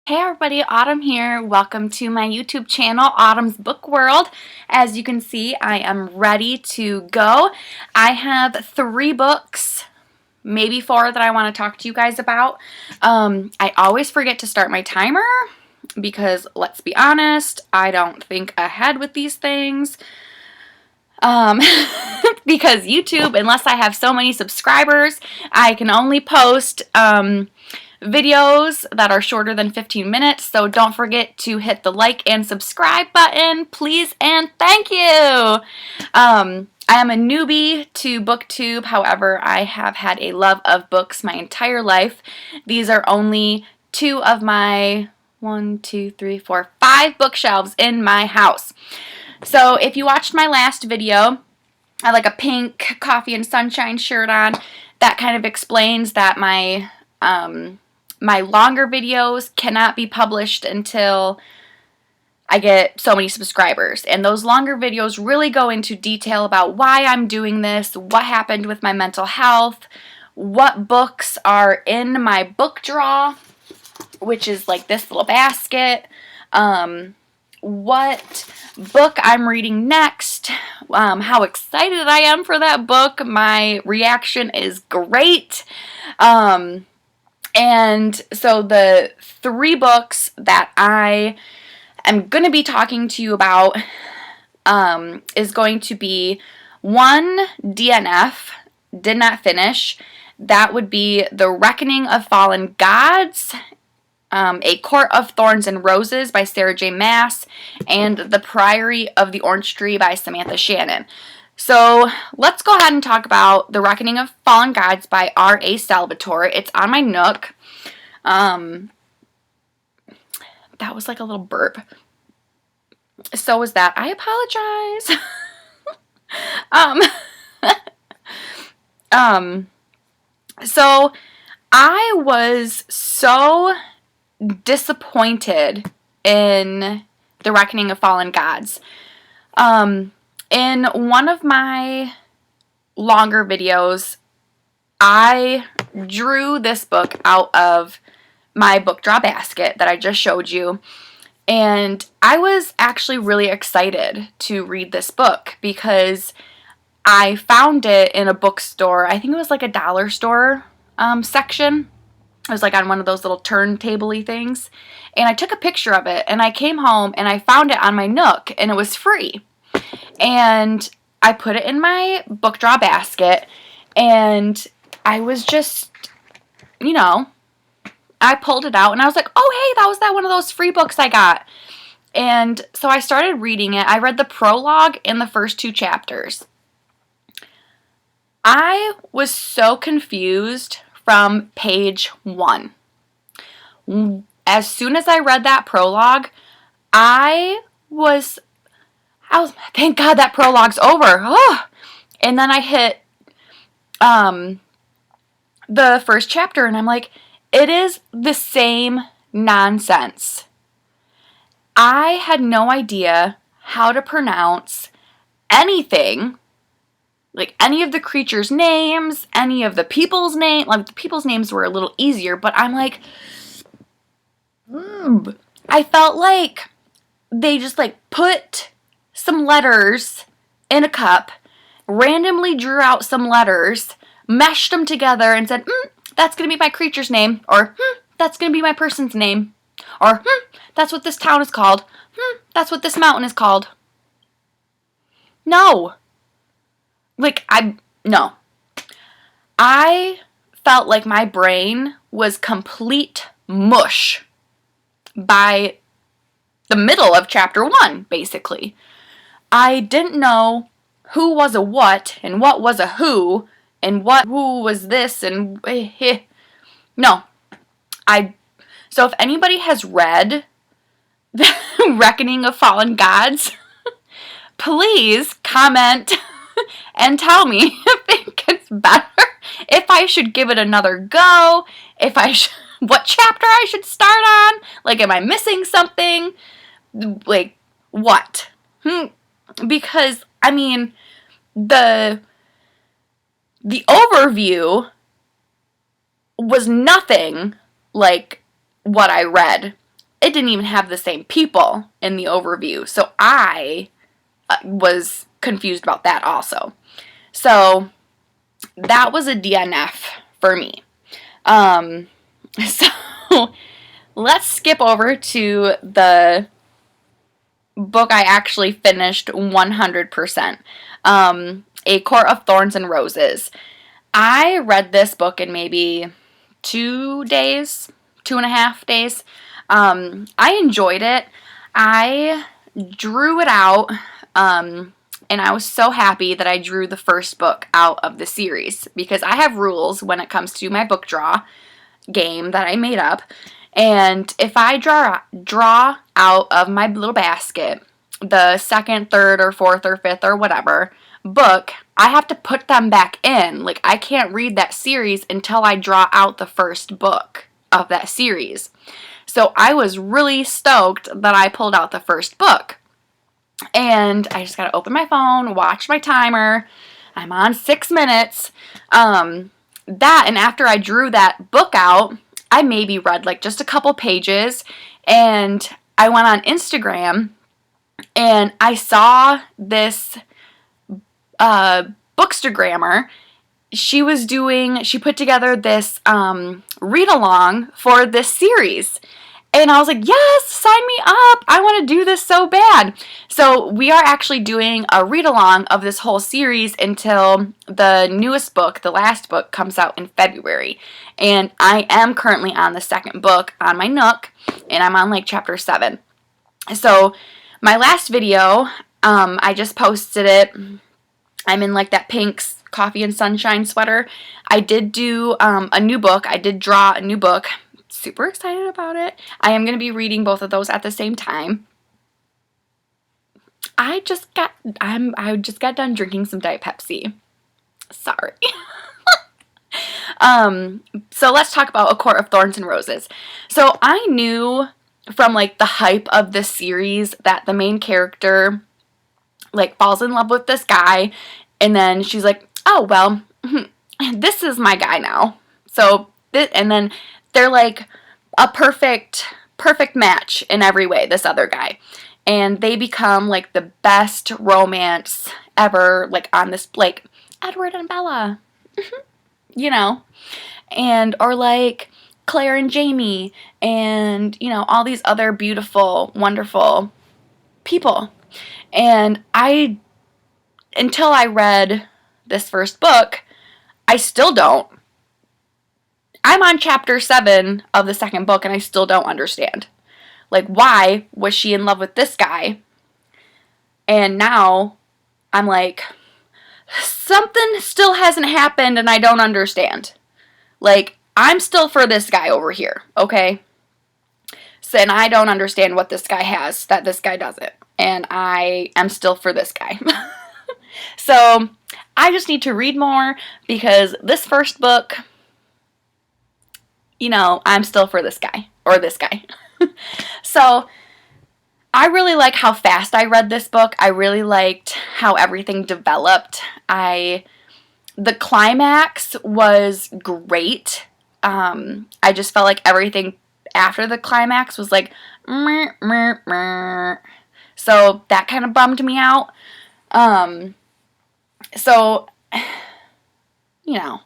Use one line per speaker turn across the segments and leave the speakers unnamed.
Hey everybody, Autumn here. Welcome to my YouTube channel, Autumn's Book World. As you can see, I am ready to go. I have 3 books, maybe 4 that I want to talk to you guys about. I always forget to start my timer because, let's be honest, I don't think ahead with these things. Because YouTube, unless I have so many subscribers, I can only post videos that are shorter than 15 minutes, so don't forget to hit the like and subscribe button, please and thank you. I am a newbie to booktube, however, I have had a love of books my entire life. These are only 2 of my 5 bookshelves in my house. So if you watched my last video, I have like a pink coffee and sunshine shirt on. That kind of explains that my longer videos cannot be published until I get so many subscribers. And those longer videos really go into detail about why I'm doing this, what happened with my mental health, what books are in my book drawer, which is like this little basket, what book I'm reading next, how excited I am for that book. My reaction is great. And so the 3 books that I am going to be talking to you about is going to be 1 DNF, did not finish. That would be The Reckoning of Fallen Gods, A Court of Thorns and Roses by Sarah J. Maas, and The Priory of the Orange Tree by Samantha Shannon. So let's go ahead and talk about The Reckoning of Fallen Gods by R.A. Salvatore. It's on my Nook. That was like a little burp. So was that. I apologize. So I was so disappointed in The Reckoning of Fallen Gods. In one of my longer videos, I drew this book out of my book draw basket that I just showed you, and I was actually really excited to read this book because I found it in a bookstore. I think it was like a dollar store section. It was like on one of those little turntable-y things. And I took a picture of it, and I came home, and I found it on my Nook, and it was free. And I put it in my book draw basket, and I was just, I pulled it out, and I was like, oh, hey, that was one of those free books I got. And so I started reading it. I read the prologue and the first 2 chapters. I was so confused from page 1. As soon as I read that prologue, thank God that prologue's over. Oh! And then I hit the first chapter, and I'm like, it is the same nonsense. I had no idea how to pronounce anything. Like, any of the creatures' names, any of the people's names. Like, the people's names were a little easier, but I'm like, I felt like they just, like, put some letters in a cup, randomly drew out some letters, meshed them together, and said, that's going to be my creature's name, or, that's going to be my person's name, or, that's what this town is called, that's what this mountain is called. No. No. I felt like my brain was complete mush by the middle of chapter 1, basically. I didn't know who was a what, and what was a who, and who was this, and no. So if anybody has read The Reckoning of Fallen Gods, please comment and tell me if it gets better, if I should give it another go, what chapter I should start on, like, am I missing something, like, what? Because, I mean, the overview was nothing like what I read it didn't even have the same people in the overview. So I was confused about that also. So that was a DNF for me. So let's skip over to the book I actually finished 100%. A Court of Thorns and Roses. I read this book in maybe 2 days, 2.5 days. I enjoyed it. I drew it out, and I was so happy that I drew the first book out of the series, because I have rules when it comes to my book draw game that I made up. And if I draw out of my little basket the second, third, or fourth, or fifth, or whatever book, I have to put them back in. Like, I can't read that series until I draw out the first book of that series. So I was really stoked that I pulled out the first book. And I just gotta open my phone, watch my timer. I'm on 6 minutes. And after I drew that book out, I maybe read like just a couple pages, and I went on Instagram and I saw this bookstagrammer. She put together this read-along for this series. And I was like, yes, sign me up. I want to do this so bad. So we are actually doing a read-along of this whole series until the newest book, the last book, comes out in February. And I am currently on the second book on my Nook, and I'm on like chapter 7. So my last video, I just posted it. I'm in like that pink coffee and sunshine sweater. I did do a new book. I did draw a new book. Super excited about it. I am going to be reading both of those at the same time. I just got done drinking some Diet Pepsi. Sorry. So let's talk about A Court of Thorns and Roses. So I knew from like the hype of this series that the main character like falls in love with this guy, and then she's like, oh well, this is my guy now. So and then they're like a perfect match in every way, this other guy. And they become like the best romance ever, like on this, like Edward and Bella, you know, and or like Claire and Jamie, and you know, all these other beautiful, wonderful people. And until I read this first book, I still don't. I'm on chapter 7 of the second book, and I still don't understand. Like, why was she in love with this guy? And now I'm like, something still hasn't happened, and I don't understand. Like, I'm still for this guy over here, okay? So, and I don't understand what this guy has that this guy doesn't. And I am still for this guy. So, I just need to read more, because this first book, you know, I'm still for this guy, or this guy. So, I really like how fast I read this book. I really liked how everything developed. The climax was great. I just felt like everything after the climax was like, meh, meh, meh. So, that kind of bummed me out. So, you know,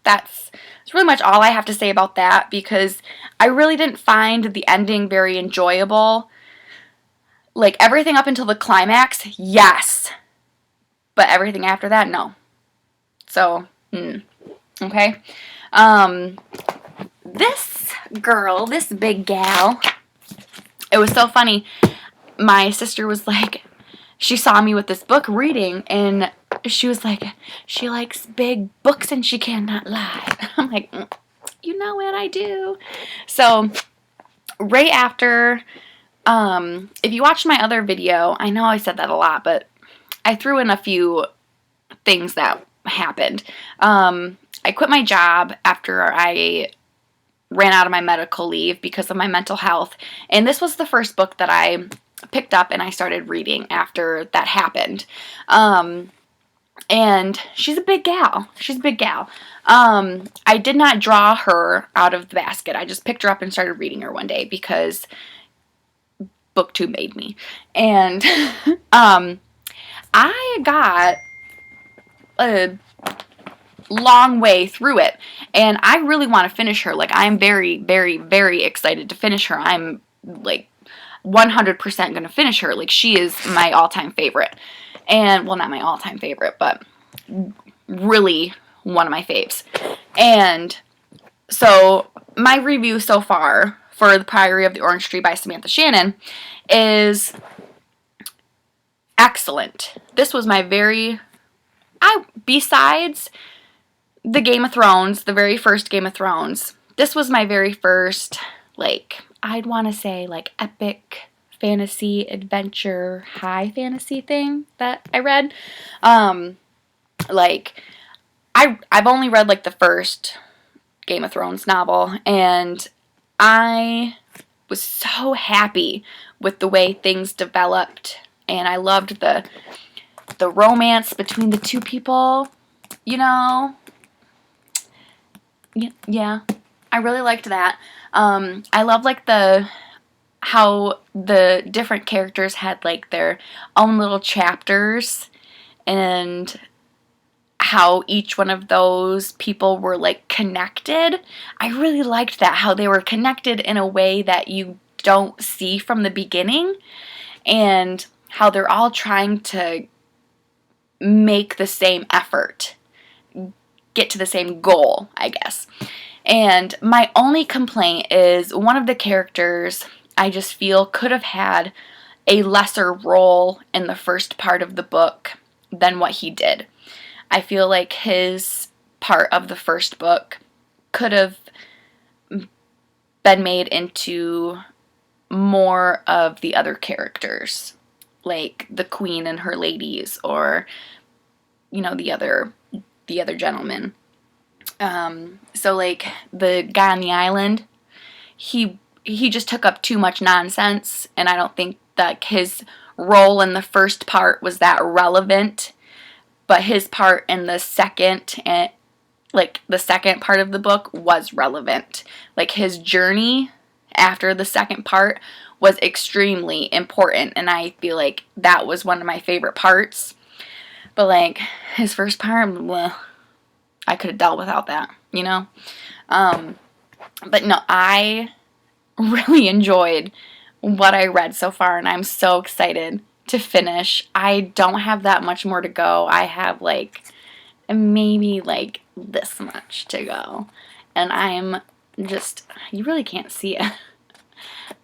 that's really much all I have to say about that, because I really didn't find the ending very enjoyable. Like, everything up until the climax, yes. But everything after that, no. So, okay. This girl, this big gal, it was so funny. My sister was like, she saw me with this book reading, and she was like, she likes big books and she cannot lie. I'm like, you know what I do. So right after, if you watched my other video, I know I said that a lot, but I threw in a few things that happened. I quit my job after I ran out of my medical leave because of my mental health. And this was the first book that I picked up and I started reading after that happened. And she's a big gal. She's a big gal. I did not draw her out of the basket. I just picked her up and started reading her one day because BookTube made me. And I got a long way through it, and I really want to finish her. Like, I'm very, very, very excited to finish her. I'm like 100% gonna finish her. Like, she is my all-time favorite. And, well, not my all-time favorite, but really one of my faves. And so my review so far for The Priory of the Orange Tree by Samantha Shannon is excellent. This was my besides the Game of Thrones, the very first Game of Thrones, this was my very first, like, I'd want to say, like, epic fantasy, adventure, high fantasy thing that I read. Like, I've only read, like, the first Game of Thrones novel, and I was so happy with the way things developed, and I loved the romance between the two people, you know. Yeah, I really liked that. I love, like, how the different characters had, like, their own little chapters, and how each one of those people were, like, connected. I really liked that, how they were connected in a way that you don't see from the beginning, and how they're all trying to make the same effort, get to the same goal, I guess. And my only complaint is one of the characters I just feel could have had a lesser role in the first part of the book than what he did. I feel like his part of the first book could have been made into more of the other characters, like the queen and her ladies, or, you know, the other gentleman. So, like, the guy on the island, he just took up too much nonsense, and I don't think that his role in the first part was that relevant, but his part in the second, like, the second part of the book was relevant. Like, his journey after the second part was extremely important, and I feel like that was one of my favorite parts. But, like, his first part, well, I could have dealt without that, you know? But no, I really enjoyed what I read so far, and I'm so excited to finish. I don't have that much more to go. I have, like, maybe, like, this much to go. And I'm just, you really can't see it,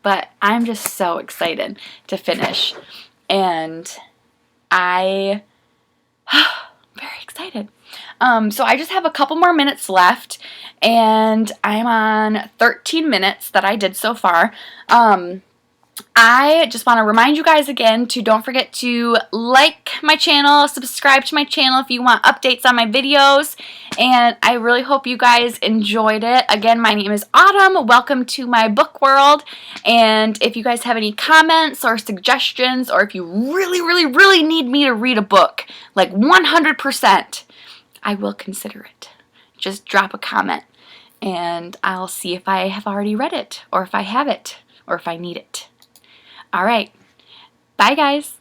but I'm just so excited to finish. And very excited. So I just have a couple more minutes left, and I'm on 13 minutes that I did so far. I just want to remind you guys again to don't forget to like my channel, subscribe to my channel if you want updates on my videos, and I really hope you guys enjoyed it. Again, my name is Autumn. Welcome to my book world, and if you guys have any comments or suggestions, or if you really, really, really need me to read a book, like 100%, I will consider it. Just drop a comment, and I'll see if I have already read it, or if I have it, or if I need it. All right. Bye, guys.